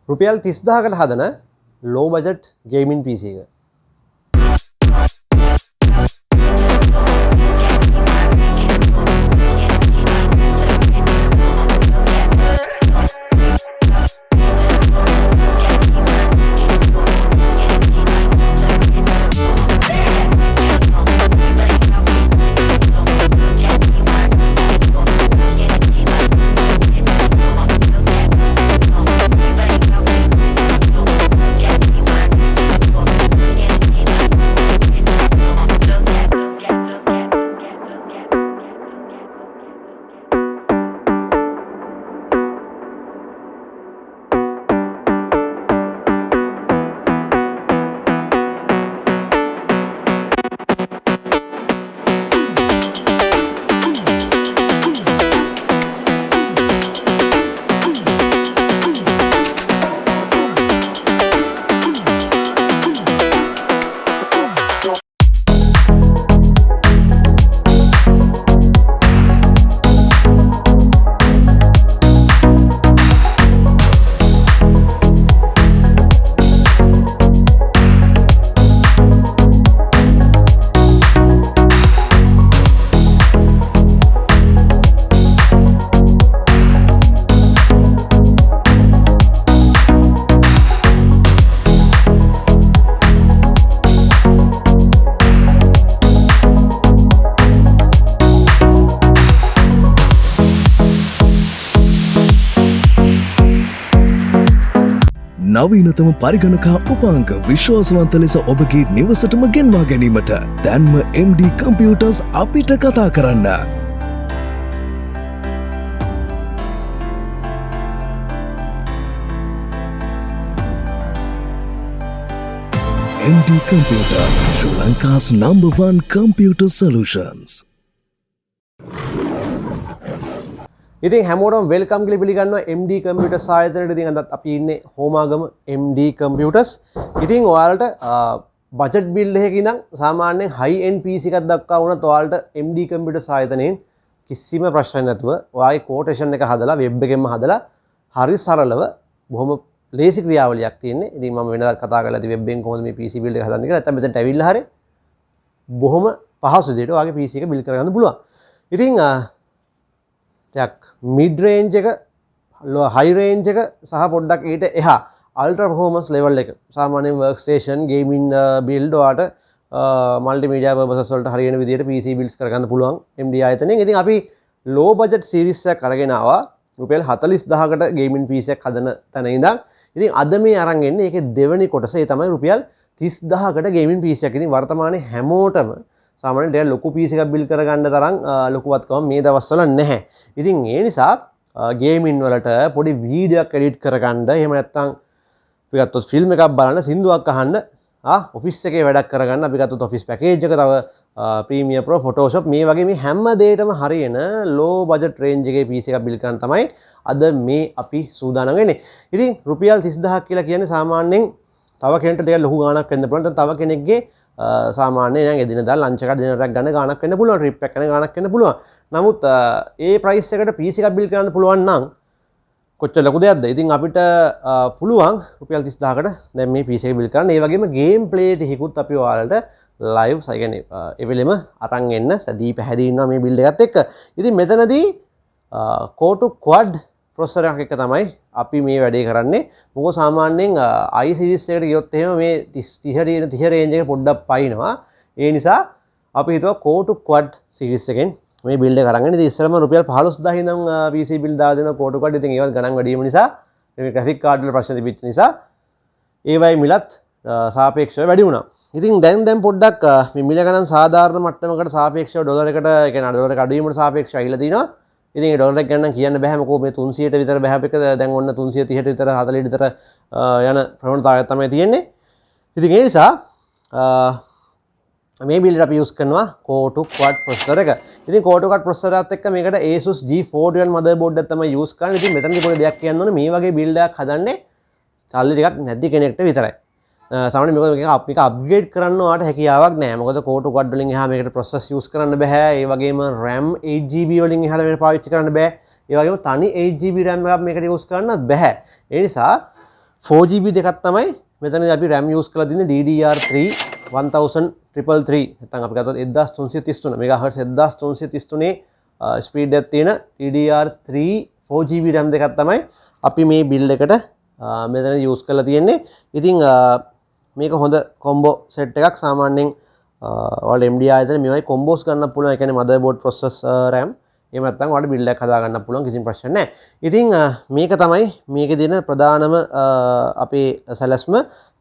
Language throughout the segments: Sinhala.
රුපියල් 30000කට හදන low budget gaming PC එක. නවීනතම පරිගණකා උපාංක විශ්වාසවන්ත ලෙස ඔබගේ නිවසටම ගෙන්වා ගැනීමට දැන්ම MD කම්පියුටර්ස් අපිට කතා කරන්න. MD Computers, Sri Lanka's #1 computer solutions. ඉතින් හැමෝටම වෙල්කම් කියලා පිළිගන්නවා MD කම්පියුටර්ස් ආයතනයට. ඉතින් අදත් අපි ඉන්නේ හෝමාගම MD කම්පියුටර්ස්. ඉතින් ඔයාලට බජට් බිල්ඩ් එකකින් ඉඳන් සාමාන්‍යයෙන් හයි එන්ඩ් PC එකක් දක්වා වුණත් ඔයාලට MD කම්පියුටර්ස් ආයතනයෙන් කිසිම ප්‍රශ්නයක් නැතුව ඔයාගේ කෝටේෂන් එක හදලා වෙබ් එකෙන්ම හදලා හරි සරලව බොහොම ලේසි ක්‍රියාවලියක් තියෙන්නේ. ඉතින් මම වෙනදා කතා කරලා ඉතින් වෙබ් එකෙන් කොහොමද මේ PC බිල්ඩ් එක හදන්නේ කියලා. නැත්නම් මෙතනට ඇවිල්ලා හරිය බොහොම පහසු විදිහට ඔයාගේ PC එක බිල්ඩ් කරගන්න පුළුවන්. ඉතින් මිඩ් රේන්ජ් එක හයි රේන්ජ් එක සහ පොඩ්ඩක් ඊට එහා අල්ට්‍රා පර්ෆෝමන්ස් ලෙවල් එක සාමාන්‍යයෙන් වර්ක් ස්ටේෂන් ගේමින් බිල්ඩ් ඔයාලට මල්ටිමීඩියා පර්පසස් වලට හරියන විදිහට PC බිල්ඩ්ස් කරගන්න පුළුවන් MD ආයතනයෙන්. ඉතින් අපි ලෝ බජට් සීරීස් එකක් අරගෙන ආවා රුපියල් 40000කට ගේමින් PC එකක් හදන තැන ඉඳන්. ඉතින් අද මේ අරන් එන්නේ ඒකේ දෙවෙනි කොටස. ඒ තමයි රුපියල් 30000කට ගේමින් PC එකක්. ඉතින් වර්තමානයේ හැමෝටම සාමාන්‍යයෙන් ඩෙල් ලොකු PC එකක් බිල්ඩ් කරගන්න තරම් ලොකුවත්කම මේ දවස්වල නැහැ. ඉතින් ඒ නිසා ගේමින් වලට පොඩි වීඩියෝ එකක් එඩිට් කරගන්න, එහෙම නැත්නම් අපි ගත්තොත් ෆිල්ම් එකක් බලන්න, සින්දුවක් අහන්න, ඔෆිස් එකේ වැඩක් කරගන්න අපි ගත්තොත් ඔෆිස් පැකේජ් එක, තව ප්‍රීමියර් ප්‍රෝ, ෆොටෝෂොප් මේ වගේ මේ හැම දෙයකටම හරියන ලෝ බජට් රේන්ජ් එකේ PC එකක් බිල්ඩ් කරන්න තමයි අද මේ අපි සූදානම් වෙන්නේ. ඉතින් රුපියල් 30000ක් කියලා කියන්නේ සාමාන්‍යයෙන් තව කෙනෙක්ට ටිකක් ලොකු ගාණක් වෙන්න පුළුවන්. තව කෙනෙක්ගේ සාමාන්‍යයෙන් නම් එදිනදා ලන්ච් එකක් ඩිනර් එකක් ගන්න ගාණක් වෙන්න පුළුවන්, ට්‍රිප් එකක් යන ගාණක් වෙන්න පුළුවන්. නමුත් ඒ ප්‍රයිස් එකට PC එකක් බිල්ඩ් කරන්න පුළුවන් නම් කොච්චර ලොකු දෙයක්ද? ඉතින් අපිට පුළුවන් රුපියල් 30000කට දැන් මේ PC එක බිල්ඩ් කරන්න. ඒ වගේම ගේම් ප්ලේ ටිකකුත් අපි ඔයාලට ලයිව් ඒ කියන්නේ එවෙලෙම අරන් එන්න සැදී පැහැදී ඉන්නවා මේ බිල්ඩ් එකත් එක්ක. ඉතින් මෙතනදී core to quad processor එකක් එක තමයි අපි මේ වැඩේ කරන්නේ. මොකද සාමාන්‍යයෙන් i series එකට ගියොත් එහෙම මේ 30 range එක පොඩ්ඩක් පයින්නවා. ඒ නිසා අපි හිතුවා core to quad series එකෙන් මේ බිල්ඩ් එක අරන් එන්න. ඉතින් ඉස්සරම රුපියල් 15000 ඉඳන් PC බිල්ඩ් දාලා දෙනවා core to quad. ඉතින් ඒවත් ගණන් වැඩි වීම නිසා මේ graphic card වල ප්‍රශ්න තිබිච්ච නිසා ඒවයි මිලත් සාපේක්ෂව වැඩි වුණා. ඉතින් දැන් පොඩ්ඩක් මේ මිල ගණන් සාධාරණ මට්ටමකට සාපේක්ෂව ඩොලර් එකට ඒ කියන්නේ ඩොලර් එක අඩු වීමට සාපේක්ෂව ඇවිල්ලා තිනවා. ඉතින් ඒ ඩොලර් එක ගණන් කියන්න බෑ. මොකෝ මේ 300ට විතර බෑප් එක දැන් ඔන්න 330ට විතර 40ට විතර යන ප්‍රවණතාවයක් තමයි තියෙන්නේ. ඉතින් ඒ නිසා මේ බිල්ඩ් අපි යූස් කරනවා core to quad processor එක. ඉතින් core to quad processor එකත් එක්ක මේකට Asus G41 motherboard එක තමයි යූස් කරන්නේ. ඉතින් මෙතනදී පොඩි දෙයක් කියන්න ඕනේ. මේ වගේ බිල්ඩ් එකක් හදන්නේ සල්ලි ටිකක් නැති කෙනෙක්ට විතරයි. සාමාන්‍යයෙන් මේක අප්ග්‍රේඩ් කරන්න ඔයාලට හැකියාවක් නැහැ. මොකද core to quad වලින් එහා මේකට process යූස් කරන්න බෑ. ඒ වගේම RAM 8GB වලින් එහාට මේක පාවිච්චි කරන්න බෑ. ඒ වගේම තනි 8GB RAM එකක් මේකට යූස් කරන්නත් බෑ. ඒ නිසා 4GB දෙකක් තමයි මෙතනදී අපි RAM use කරලා තියෙන්නේ DDR3 1333 නැත්නම් අපි ගත්තොත් 1333 MHz 1333 ස්පීඩ් එකක් තියෙන DDR3 4GB RAM දෙකක් තමයි අපි මේ බිල්ඩ් එකට මෙතන use කරලා තියෙන්නේ. ඉතින් මේක හොඳ කොම්බෝ සෙට් එකක්. සාමාන්‍යයෙන් ඔයාලට MDI ආයතන මේවයි කොම්බෝස් ගන්න පුළුවන්. ඒ කියන්නේ motherboard processor RAM එහෙම නැත්නම් ඔයාලට බිල්ඩ් එකක් හදා ගන්න පුළුවන් කිසිම ප්‍රශ්නයක් නැහැ. ඉතින් මේක තමයි මේකේ තියෙන ප්‍රධානම අපේ සැලැස්ම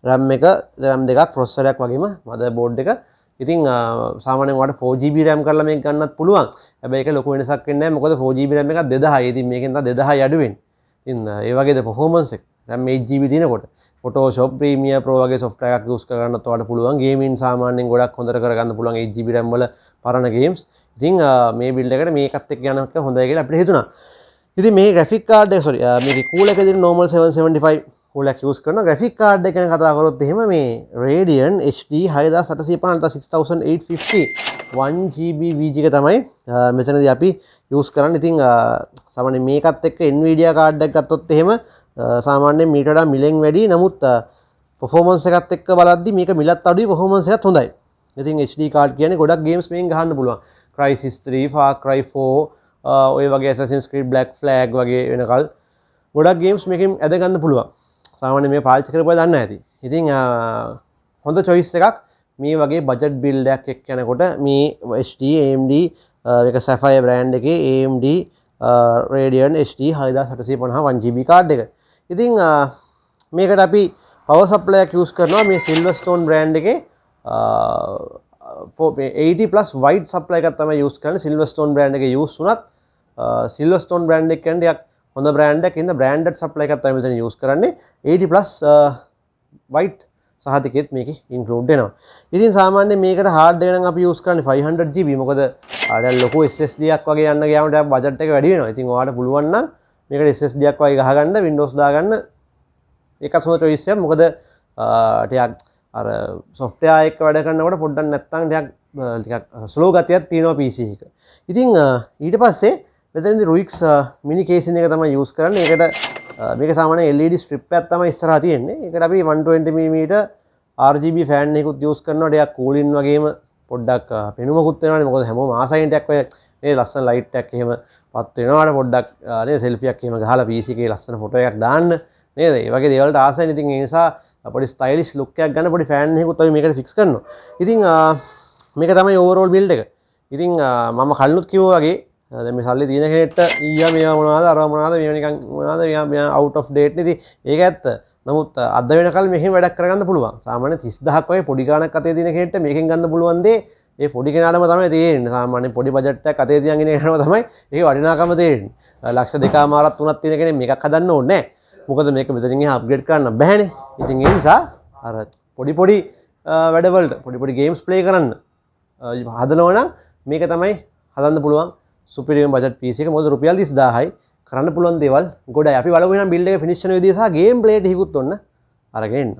RAM එක RAM දෙකක් processor එකක් වගේම motherboard එක. ඉතින් සාමාන්‍යයෙන් ඔයාලට 4GB RAM කරලා මේක ගන්නත් පුළුවන්. හැබැයි ඒක ලොකු වෙනසක් වෙන්නේ නැහැ. මොකද 4GB RAM එකක් 2000යි. ඉතින් මේකෙන් තමයි 2000යි අඩු වෙන්නේ. ඉතින් ඒ වගේද performance එක RAM 8GB තියෙනකොට Photoshop Premiere Pro වගේ software එකක් use කරගන්නත් ඔයාලට පුළුවන්. gaming සාමාන්‍යයෙන් ගොඩක් හොඳට කරගන්න පුළුවන් 8GB RAM වල පරණ games. ඉතින් මේ build එකට මේකත් එක්ක යනක හොඳයි කියලා අපිට හිතුණා. ඉතින් මේ graphic card එක මේකේ cooler එකේ තියෙන normal 775 cooler එක use කරනවා. graphic card එක ගැන කතා කරොත් එහෙම මේ Radeon HD 6850 1GB Vga තමයි මෙතනදී අපි use කරන්නේ. ඉතින් සාමාන්‍යයෙන් මේකත් එක්ක Nvidia card එකක් ගත්තොත් එහෙම සාමාන්‍යයෙන් මීට වඩා මිලෙන් වැඩි. නමුත් performance එකත් එක්ක බලද්දි මේක මිලත් අඩුයි, performance එකත් හොඳයි. ඉතින් HD card කියන්නේ ගොඩක් games මේකෙන් ගහන්න පුළුවන්. Crysis 3, Far Cry 4, ඔය වගේ Assassin's Creed Black Flag වගේ වෙනකල් ගොඩක් games මේකෙන් ඇද ගන්න පුළුවන්. සාමාන්‍යයෙන් මේ පාවිච්චි කරපුවා දන්නා ඇති. ඉතින් හොඳ choice එකක් මේ වගේ budget build එකක් එක්ක යනකොට මේ HD AMD මේක Sapphire brand එකේ AMD Radeon HD 6850 1GB card එක. ඉතින් මේකට අපි power supply එකක් use කරනවා මේ Silverstone brand එකේ 80 plus white supply එකක් තමයි use කරන්නේ. Silverstone brand එකේ use වුණත් Silverstone brand එක කියන්නේ ටිකක් හොඳ brand එකක්. ඉතින් branded supply එකක් තමයි මෙතන use කරන්නේ. 80 plus white සහතිකෙත් මේකේ include වෙනවා. ඉතින් සාමාන්‍යයෙන් මේකට hard එක නම් අපි use කරන්නේ 500GB. මොකද ආඩල් ලොකු SSD එකක් වගේ යන්න ගියාම ටිකක් budget එක වැඩි වෙනවා. ඉතින් ඔයාලට පුළුවන් නම් මේකට SSD එකක් වගේ ගහගන්න Windows දාගන්න ඒකත් හොඳ choice එකක්. මොකද ටිකක් අර software එක වැඩ කරනකොට පොඩ්ඩක් නැත්තම් ටිකක් slow ගතියක් තියෙනවා PC එක. ඉතින් ඊට පස්සේ මෙතනදී Ruix mini casing එක තමයි use කරන්නේ. ඒකට මේක සාමාන්‍යයෙන් LED strip එකක් තමයි ඉස්සරහා තියෙන්නේ. ඒකට අපි 120mm RGB fan එකකුත් use කරනවා. ටිකක් cooling වගේම පොඩ්ඩක් පෙනුමකුත් වෙනවානේ. මොකද හැමෝම ආසයින් ටයක් ඔය මේ ලස්සන light එකක් එහෙම පත් වෙනවාට පොඩ්ඩක් නේද selfie එකක් එහෙම ගහලා PC එකේ ලස්සන ෆොටෝ එකක් දාන්න නේද? ඒ වගේ දේවල්ට ආසයින්. ඉතින් ඒ නිසා පොඩි ස්ටයිලිෂ් ලුක් එකක් ගන්න පොඩි ෆෑන් එකකුත් අපි මේකට ෆික්ස් කරනවා. ඉතින් මේක තමයි ඕවරෝල් බිල්ඩ් එක. ඉතින් මම කලිනුත් කිව්වා වගේ දැන් මේ සල්ලි තියෙන කෙනෙක්ට ඊයා මේවා මොනවද අර මොනවද මේවා නිකන් මොනවද මේවා out of date නේ. ඉතින් ඒක ඇත්ත. නමුත් අද වෙනකල් මේකෙන් වැඩක් කරගන්න පුළුවන්. සාමාන්‍ය 30000ක් වගේ පොඩි ගාණක් අතේ තියෙන කෙනෙක්ට මේකෙන් ගන්න පුළුවන් දේ ඒ පොඩි කෙනාටම තමයි තේරෙන්නේ. සාමාන්‍යයෙන් පොඩි බජට් එකක් අතේ තියන් ඉන්න කෙනාටම තමයි ඒකේ වටිනාකම තේරෙන්නේ. ලක්ෂ 2මාරක් 3ක් තියෙන කෙනෙක් මේකක් හදන්න ඕනේ නැහැ. මොකද මේක මෙතනින් එහා අප්ග්‍රේඩ් කරන්න බෑනේ. ඉතින් ඒ නිසා අර පොඩි වැඩවලට පොඩි ගේම්ස් ප්ලේ කරන්න හදනවා නම් මේක තමයි හදන්න පුළුවන් සුපිරියම් බජට් PC එක. මොකද රුපියල් 30000යි කරන්න පුළුවන් දේවල් ගොඩයි. අපි බලමු එහෙනම් බිල්ඩ් එක ෆිනිෂ් වෙන විදිය සහ ගේම් ප්ලේ ටිකුත් ඔන්න අරගෙන එන්න.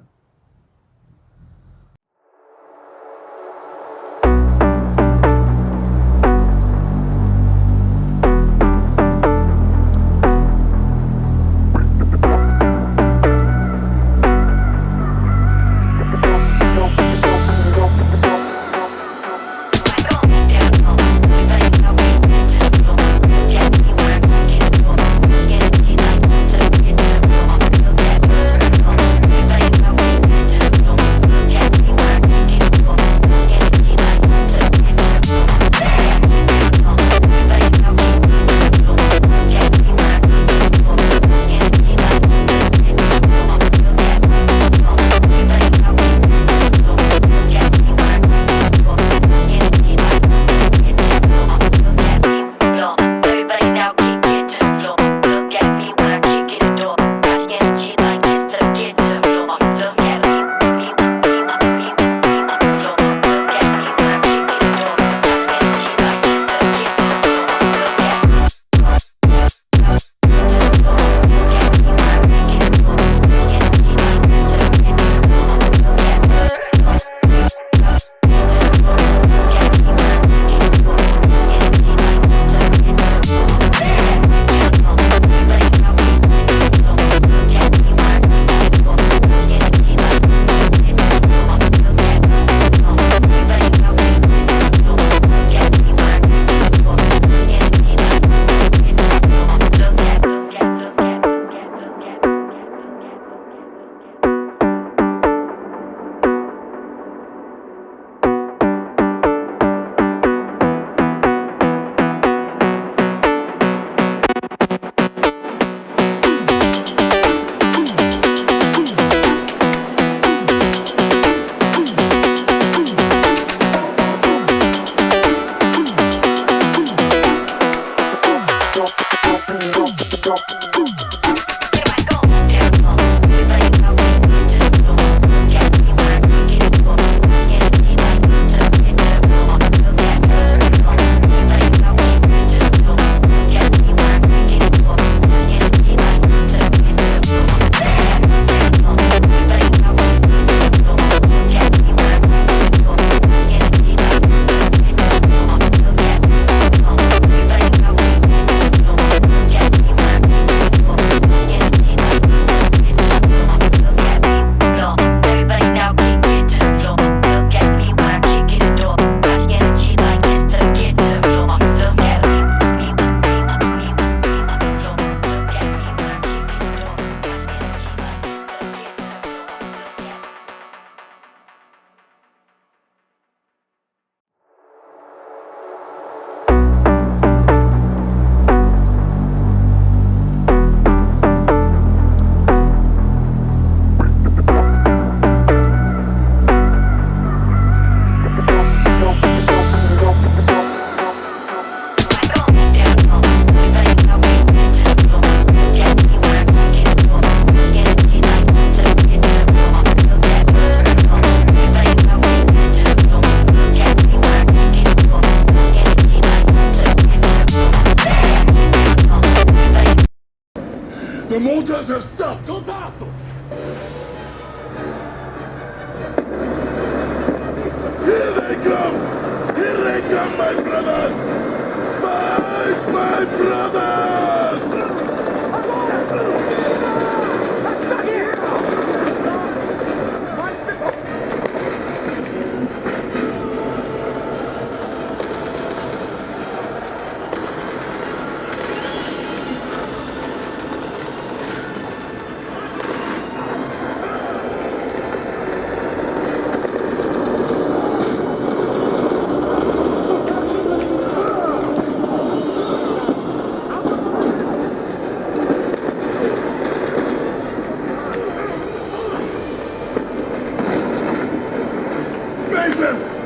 are stopped! Soldato! Here they come! Here they come, my brothers! Fight, my brothers!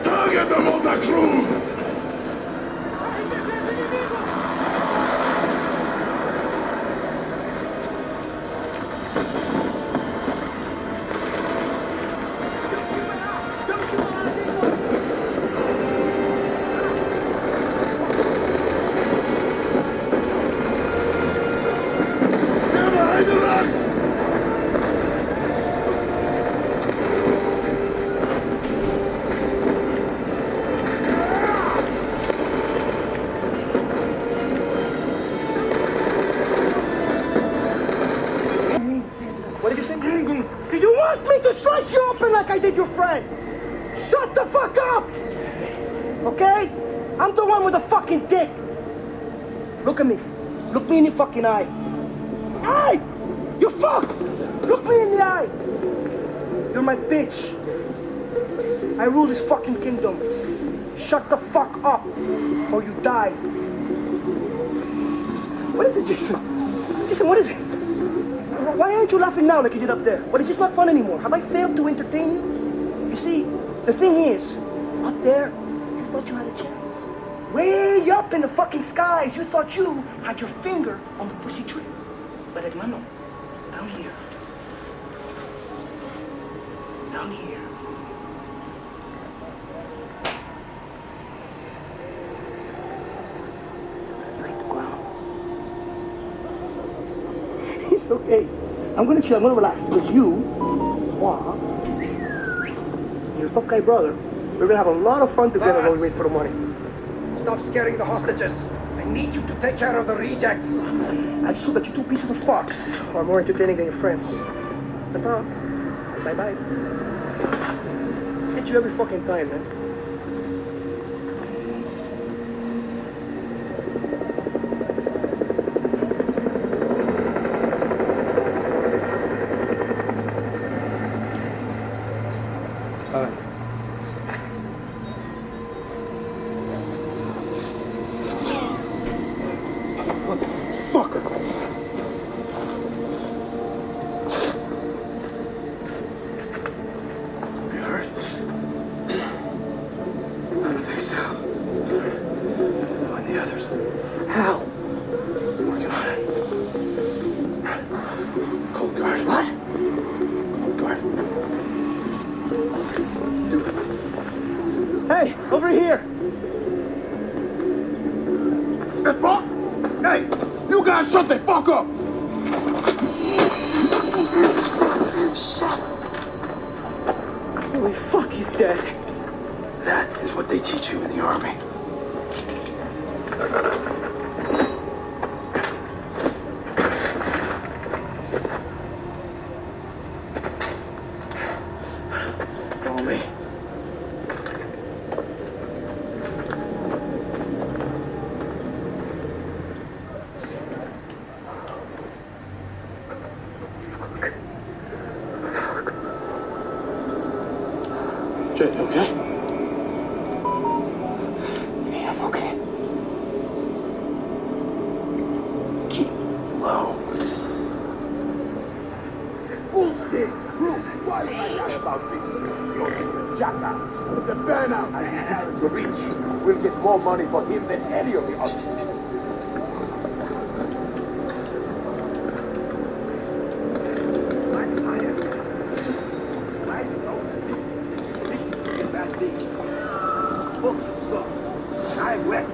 Target the motor cruise! Do you want me to slice you open like I did your friend? Shut the fuck up! Okay? I'm the one with the fucking dick. Look at me. Look me in the fucking eye. Hey! You fuck! Look me in the eye. You're my bitch. I rule this fucking kingdom. Shut the fuck up or you die. What is it, Jason? Jason, what is it? Why aren't you laughing now like you did up there? What, is this not fun anymore? Have I failed to entertain you? You see, the thing is, up there, you thought you had a chance. Way up in the fucking skies, you thought you had your finger on the pussy tree. But hermano, down here. Down here. You hit the ground. It's okay. I'm gonna chill, I'm gonna relax, because you, Juan, your tough guy brother, we're gonna have a lot of fun together while we wait for the money. Stop scaring the hostages. I need you to take care of the rejects. I just hope that you two pieces of fox are more entertaining than your friends. Ta-ta. Bye-bye. Hit you every fucking time, man. Hey, over here! Hey, fuck! Hey, you guys shut the fuck up! Shit! Holy fuck, he's dead. That is what they teach you in the army. Follow me. Jay, you okay? Yeah, I'm okay. Keep low. Bullshit! Why did I lie about this? You're a jackass. It's a burnout. And the marriage rich will get more money for him than any of the others. I wet.